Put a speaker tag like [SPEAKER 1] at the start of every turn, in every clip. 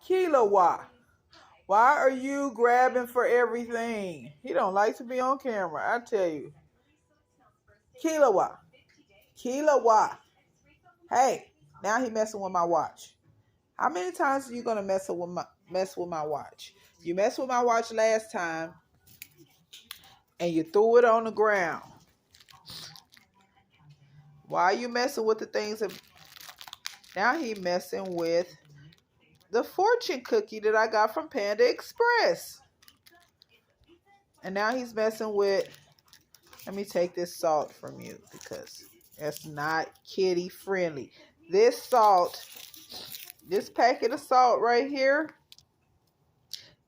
[SPEAKER 1] Kilowa, why are you grabbing for everything? He don't like to be on camera, I tell you. Kilowa. Kilowa. Hey, now he messing with my watch. How many times are you gonna mess with my watch? You messed with my watch last time and you threw it on the ground. Why are you messing with the things that now he messing with the fortune cookie that I got from Panda Express. And now he's messing with, let me take this salt from you because it's not kitty friendly. This salt, this packet of salt right here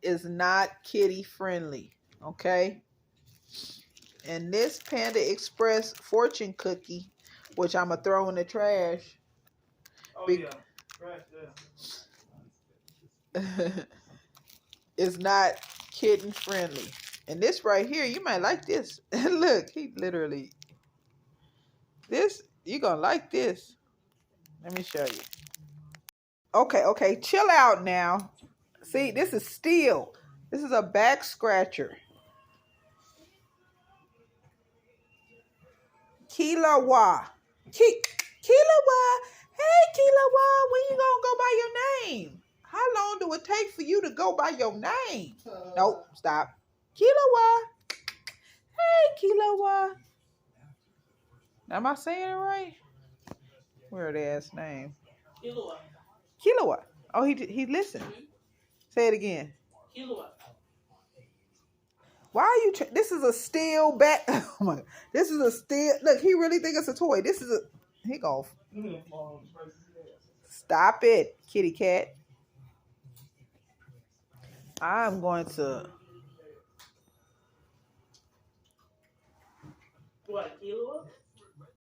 [SPEAKER 1] is not kitty friendly, okay? And this Panda Express fortune cookie, which I'm gonna throw in the trash.
[SPEAKER 2] Oh yeah, trash
[SPEAKER 1] there. Is not kitten friendly. And this right here, you might like this. Look, he literally, this, you're gonna like this. Let me show you. Okay, chill out now. See, this is steel. This is a back scratcher. Kilowa. Kilowa. Hey, Kilowa, when you gonna go by your name? How long do it take for you to go by your name? Nope, stop. Kilowa. Hey, Kilowa. Am I saying it right? Weird ass name.
[SPEAKER 2] Kilowa.
[SPEAKER 1] Kilowa. Oh, he listened. Say it again.
[SPEAKER 2] Kilowa.
[SPEAKER 1] Why are you? This is a steel bat. Oh my God. This is a steel. Look, he really think it's a toy. This is a. He go. Stop it, kitty cat. I'm going to.
[SPEAKER 2] What, Kilowa?